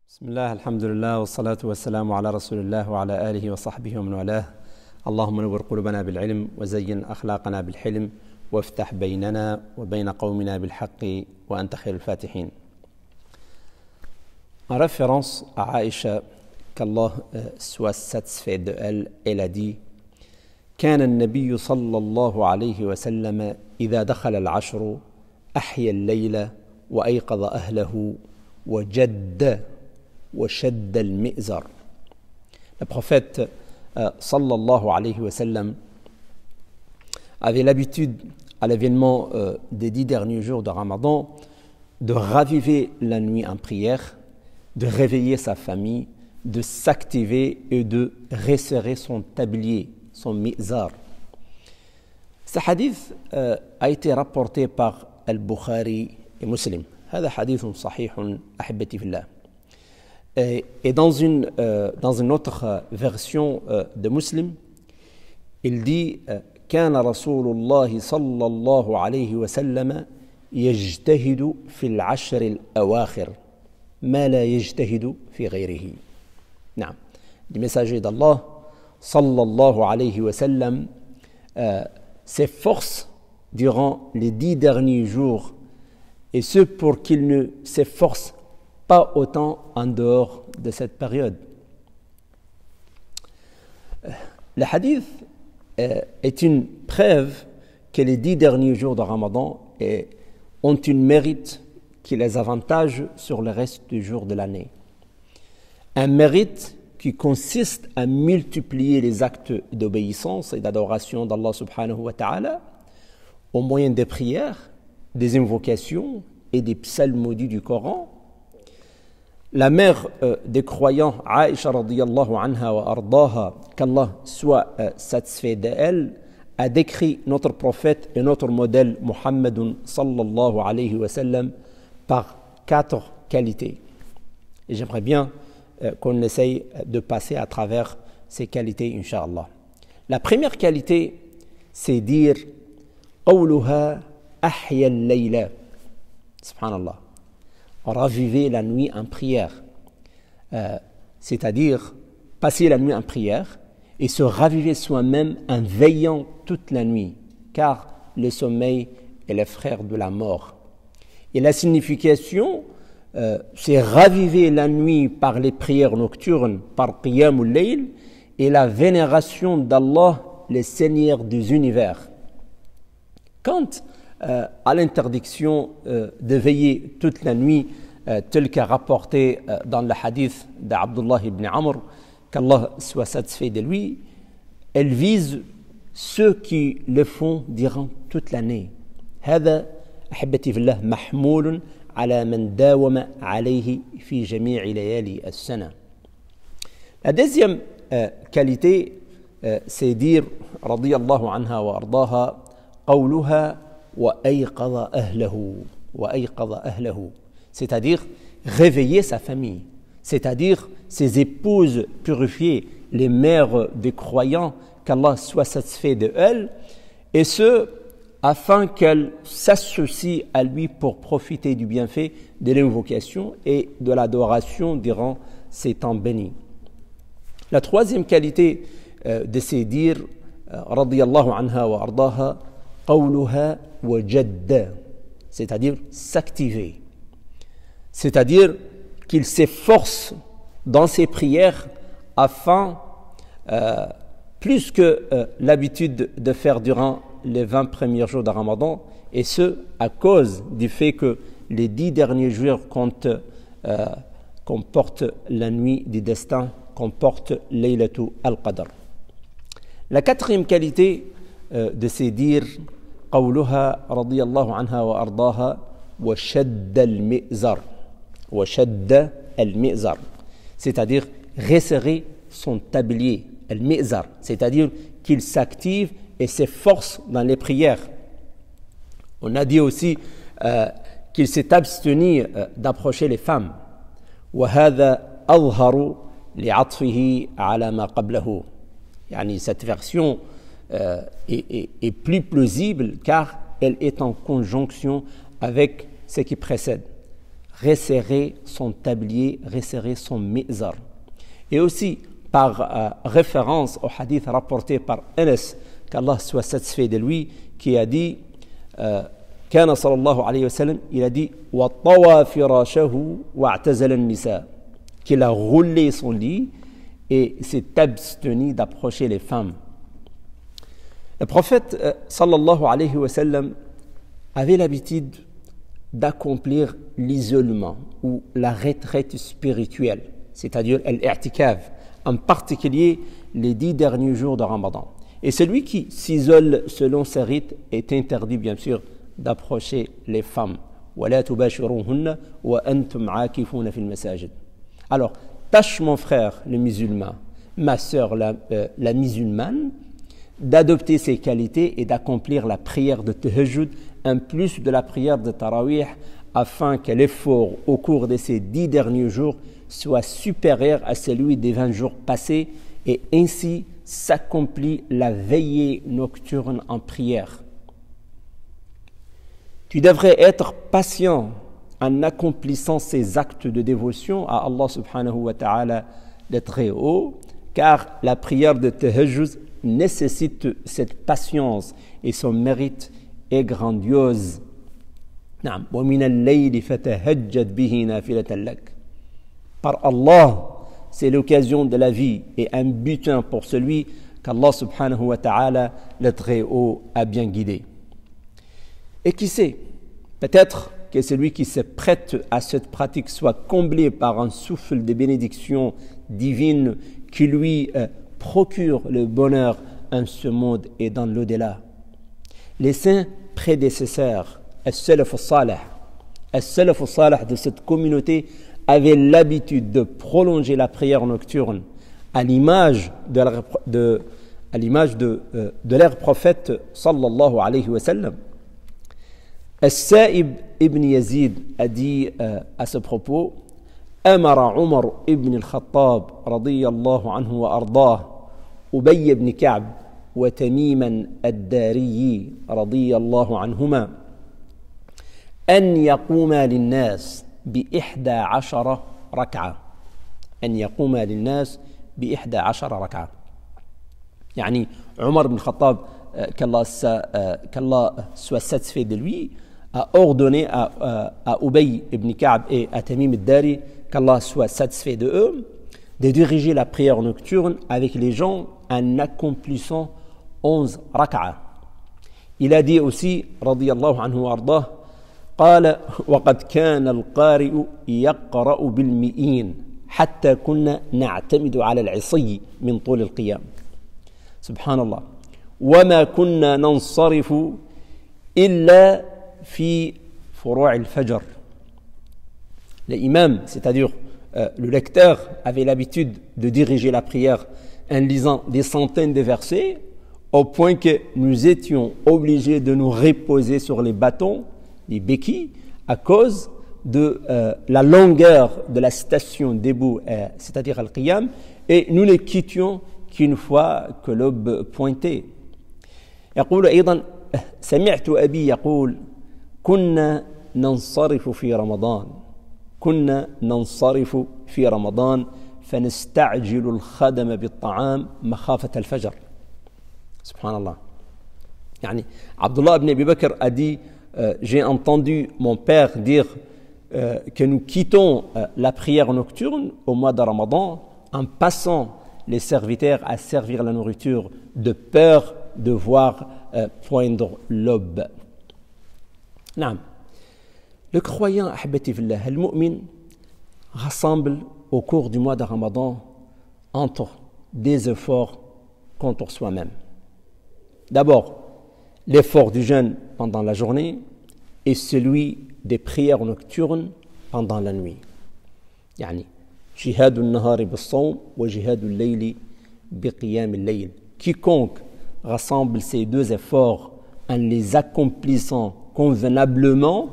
بسم الله الحمد لله والصلاة والسلام على رسول الله وعلى آله وصحبه ومن والاه. اللهم نور قلوبنا بالعلم وزين أخلاقنا بالحلم وافتح بيننا وبين قومنا بالحق وأنت خير الفاتحين. En référence à Aïcha, qu'Allah soit satisfait de elle, elle a dit: كان النبي صلى الله عليه وسلم إذا دخل العشر أحيا الليل وأيقظ أهله وجد وشد المئزر. Le prophète sallallahu alayhi wa sallam avait l'habitude à l'événement des 10 derniers jours de Ramadan de raviver la nuit en prière, de réveiller sa famille, de s'activer et de resserrer son tablier, son mizar. Ce hadith a été rapporté par Al-Bukhari et Muslim. هذا حديث صحيح أحبتي في الله. Et dans une autre version de Muslim, il dit: كان رسول الله صلى الله عليه وسلم يجتهد في العشر الأواخر ما لا يجتهد في غيره. نعم, le messager d'Allah صلى الله عليه وسلم s'efforce durant les 10 derniers jours, et ce pour qu'il ne s'efforce pas autant en dehors de cette période. Le hadith est une preuve que les 10 derniers jours de Ramadan ont une mérite qui les avantage sur le reste des jours de l'année. Un mérite qui consiste à multiplier les actes d'obéissance et d'adoration d'Allah subhanahu wa ta'ala au moyen des prières, des invocations et des psalmodies du Coran. La mère des croyants, Aïcha radiyallahu anha wa ardaha, qu'Allah soit satisfait d'elle, a décrit notre prophète et notre modèle Muhammadun sallallahu alayhi wa sallam par 4 qualités. Et j'aimerais bien qu'on essaye de passer à travers ces qualités, Inch'Allah. La première qualité, c'est dire qawluha ahya al-layla. Subhanallah. Raviver la nuit en prière, c'est-à-dire passer la nuit en prière et se raviver soi-même en veillant toute la nuit, car le sommeil est le frère de la mort. Et la signification, c'est raviver la nuit par les prières nocturnes, par qiyamul layl, et la vénération d'Allah, le Seigneur des univers. Quant à l'interdiction de veiller toute la nuit, tel qu'a rapporté dans le hadith d'Abdullah ibn Amr, qu'Allah soit satisfait de lui, elle vise ceux qui le font durant toute l'année. هذا أحبتي في الله محمول على من داوم عليه في جميع ليالي السنة. La deuxième qualité, c'est dire رضي الله عنها وأرضاها قولها وأيقظ أهله, c'est-à-dire réveiller sa famille, c'est-à-dire ses épouses purifiées, les mères des croyants, qu'Allah soit satisfait de elles, et ce, afin qu'elles s'associent à lui pour profiter du bienfait de l'invocation et de l'adoration durant ces temps bénis. La troisième qualité de ces dires, radiyallahu anha wa ardaha, qawluha wa jadda, c'est-à-dire s'activer, c'est-à-dire qu'il s'efforce dans ses prières afin, plus que l'habitude de faire durant les 20 premiers jours de Ramadan, et ce, à cause du fait que les 10 derniers jours comportent la nuit du destin, comportent Laylatul al-Qadr. La quatrième qualité de ces dires, قولها رضي الله عنها وأرضاها وشد المئزر, c'est-à-dire resserrer son tablier, al-mi'zar, c'est-à-dire qu'il s'active et s'efforce dans les prières. On a dit aussi qu'il s'est abstenu d'approcher les femmes. وهذا أظهر لعطفه على ما قبله. يعني cette version est plus plausible car elle est en conjonction avec ce qui précède. resserrer son tablier, resserrer son mizar. Et aussi, par référence au hadith rapporté par Anas, qu'Allah soit satisfait de lui, qui a dit كان صلى الله عليه وسلم, il a dit وَطَوَى فِرَاشَهُ وَاعْتَزَلَ النِّسَاء, qu'il a roulé son lit et s'est abstenu d'approcher les femmes. Le prophète sallallahu alayhi wa sallam avait l'habitude d'accomplir l'isolement ou la retraite spirituelle, c'est-à-dire l'i'tikaf, en particulier les 10 derniers jours de Ramadan. Et celui qui s'isole selon ces rites est interdit, bien sûr, d'approcher les femmes. وَلَا تُبَاشِرُوهُنَّ وَأَنْتُمْ عَاكِفُونَ فِي الْمَسَاجِدِ. Alors, tâche mon frère le musulman, ma sœur la musulmane, d'adopter ces qualités et d'accomplir la prière de tahajjud en plus de la prière de tarawih, afin que l'effort au cours de ces 10 derniers jours soit supérieur à celui des 20 jours passés, et ainsi s'accomplit la veillée nocturne en prière. Tu devrais être patient en accomplissant ces actes de dévotion à Allah subhanahu wa ta'ala le très haut, car la prière de tahajjud nécessite cette patience et son mérite est grandiose. وَمِنَ اللَّيْلِ فَتَهَجَّدْ بِهِ نَافِلَةً لَكَ. Par Allah, c'est l'occasion de la vie et un butin pour celui qu'Allah subhanahu wa ta'ala le très haut a bien guidé. Et qui sait, peut-être que celui qui se prête à cette pratique soit comblé par un souffle de bénédiction divine qui lui procure le bonheur en ce monde et dans l'au-delà. Les saints prédécesseurs, as-salaf as-salih de cette communauté avaient l'habitude de prolonger la prière nocturne à l'image de leur prophète sallallahu alayhi wa sallam. As-Sa'ib ibn Yazid a dit à ce propos: Amara Umar ibn al-Khattab radiyallahu anhu wa ardah Ubay ibn Ka'b wa Tamiman ad-Dari radiyallahu anhuma an yaquma lin-nas bi 11 ركعة. أن يقوم للناس ب11 ركعة. يعني Omar ibn Khattab, qu'Allah soit satisfait de lui, a ordonné à Ubay ibn Ka'b et à Tamim ad-Dari, qu'Allah soit satisfait de eux, de diriger la prière nocturne avec les gens en accomplissant 11 raka'a. Il a dit aussi, radiyallahu anhu wa ardah, قال وقد كان القارئ يقرأ بالمئين حتى كنا نعتمد على العصي من طول القيام. سبحان الله. وما كنا ننصرف إلا في فروع الفجر. L'imam, c'est-à-dire le lecteur, avait l'habitude de diriger la prière en lisant des centaines de versets, au point que nous étions obligés de nous reposer sur les bâtons, les béquilles, à cause de la longueur de la station debout, c'est-à-dire al-qiyam, et nous les quittions qu'une fois que l'aube pointait. يقول أيضا سمعت أبي يقول كنا ننصرف في رمضان فنستعجل الخدم بالطعام مخافة الفجر. سبحان الله. يعني Abdullah ibn Abi Bakr a dit j'ai entendu mon père dire que nous quittons la prière nocturne au mois de Ramadan en passant les serviteurs à servir la nourriture de peur de voir poindre l'aube. نعم. Le croyant, ahbati fillah, le mu'min, rassemble au cours du mois de Ramadan entre des efforts contre soi-même. D'abord, l'effort du jeûne pendant la journée et celui des prières nocturnes pendant la nuit. يعني جهاد النهار بالصوم وجهاد الليل بقيام الليل. Quiconque rassemble ces deux efforts en les accomplissant convenablement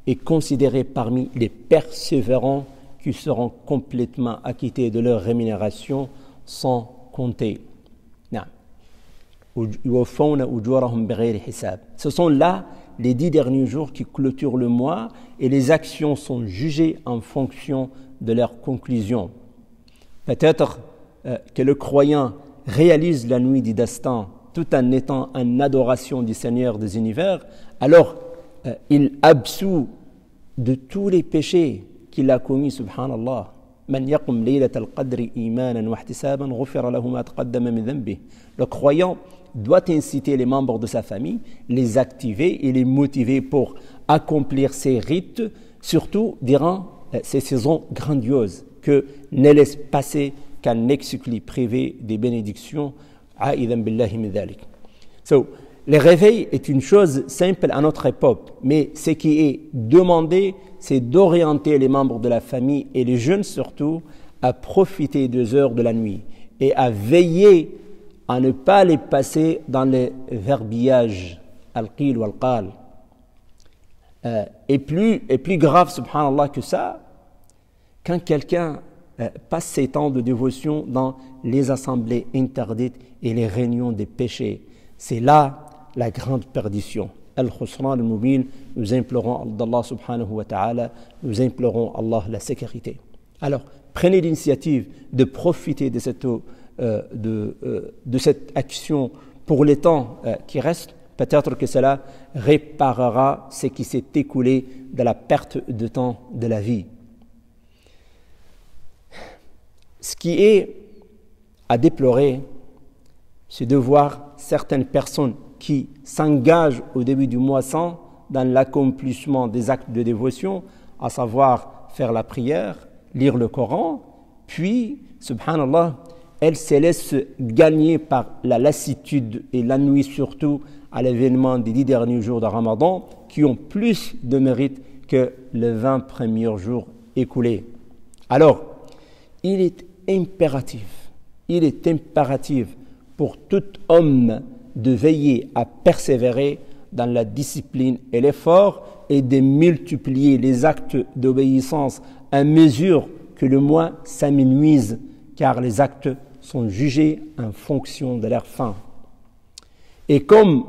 est considéré parmi les persévérants qui seront complètement acquittés de leur rémunération sans compter. Ce sont là les 10 derniers jours qui clôturent le mois et les actions sont jugées en fonction de leur conclusion. Peut-être que le croyant réalise la nuit du destin tout en étant en adoration du Seigneur des univers, alors il absout de tous les péchés qu'il a commis, subhanallah. Le croyant doit inciter les membres de sa famille, les activer et les motiver pour accomplir ces rites, surtout durant ces saisons grandioses, que ne laisse passer qu'un exclu privé des bénédictions. Le réveil est une chose simple à notre époque, mais ce qui est demandé, c'est d'orienter les membres de la famille et les jeunes surtout à profiter des heures de la nuit et à veiller à ne pas les passer dans les verbiages al-qil ou al-qal. Et plus grave, subhanallah, que ça, quand quelqu'un passe ses temps de dévotion dans les assemblées interdites et les réunions des péchés, c'est là la grande perdition. Al-Khusran al-Mubin, nous implorons d'Allah subhanahu wa ta'ala, nous implorons Allah la sécurité. Alors, prenez l'initiative de profiter de cette action pour les temps qui restent. Peut-être que cela réparera ce qui s'est écoulé de la perte de temps de la vie. Ce qui est à déplorer, c'est de voir certaines personnes qui s'engagent au début du moisson dans l'accomplissement des actes de dévotion, à savoir faire la prière, lire le Coran, puis, subhanallah, elles se laissent gagner par la lassitude et la nuit surtout à l'événement des 10 derniers jours de Ramadan qui ont plus de mérite que les 20 premiers jours écoulés. Alors, il est impératif pour tout homme de veiller à persévérer dans la discipline et l'effort et de multiplier les actes d'obéissance à mesure que le mois s'amenuise, car les actes sont jugés en fonction de leur fin. Et comme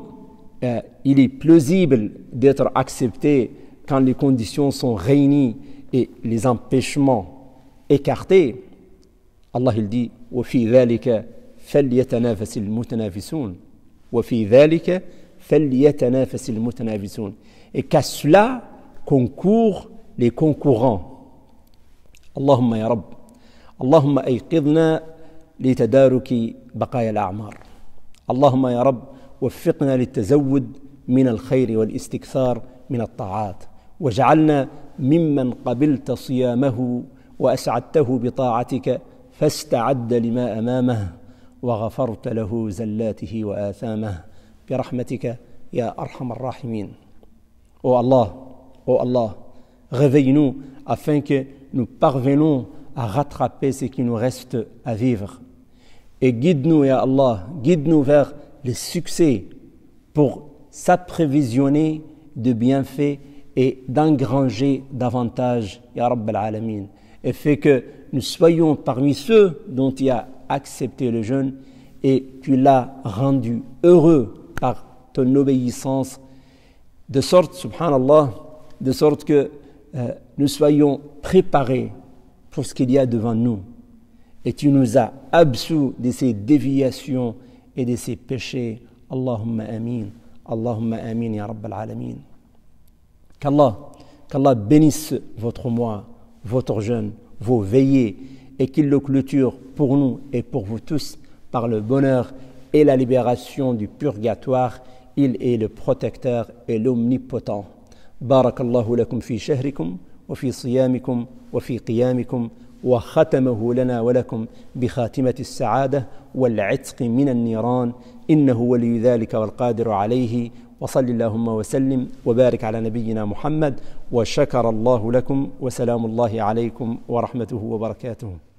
il est plausible d'être accepté quand les conditions sont réunies et les empêchements écartés, Allah il dit وَفِي ذَلِكَ فَلْيَتَنَافَسِ الْمُتَنَافِسُونَ وَفِي ذَلِكَ فَلْيَتَنَافَسِ الْمُتَنَافِسُونَ. Et qu'à cela concourent les concurrents. Allahumma ya Rabb, Allahumma ayqidna لتدارك بقايا الأعمار. اللهم يا رب وفقنا للتزود من الخير والاستكثار من الطاعات واجعلنا ممن قبلت صيامه وأسعدته بطاعتك فاستعد لما أمامه وغفرت له زلاته وآثامه برحمتك يا أرحم الراحمين. Ô Allah, réveille-nous afin que nous parvenons à rattraper ce qui nous reste à vivre. Et guide-nous, ya Allah, guide-nous vers les succès pour s'apprévisionner de bienfaits et d'engranger davantage, ya Rabb al-Alamin. Et fait que nous soyons parmi ceux dont tu as accepté le jeûne et tu l'as rendu heureux par ton obéissance, de sorte, subhanallah, de sorte que nous soyons préparés pour ce qu'il y a devant nous. Et tu nous as absous de ces déviations et de ces péchés. Allahumma amin ya Rabb al-Alamin. Qu'Allah bénisse votre mois, votre jeûne, vos veillées, et qu'il le clôture pour nous et pour vous tous par le bonheur et la libération du purgatoire. Il est le protecteur et l'omnipotent. Barakallahu lakum fi shahrikum wa fi siyamikum wa fi qiyamikum وختمه لنا ولكم بخاتمة السعادة والعتق من النيران إنه ولي ذلك والقادر عليه وصل اللهم وسلم وبارك على نبينا محمد وشكر الله لكم وسلام الله عليكم ورحمته وبركاته.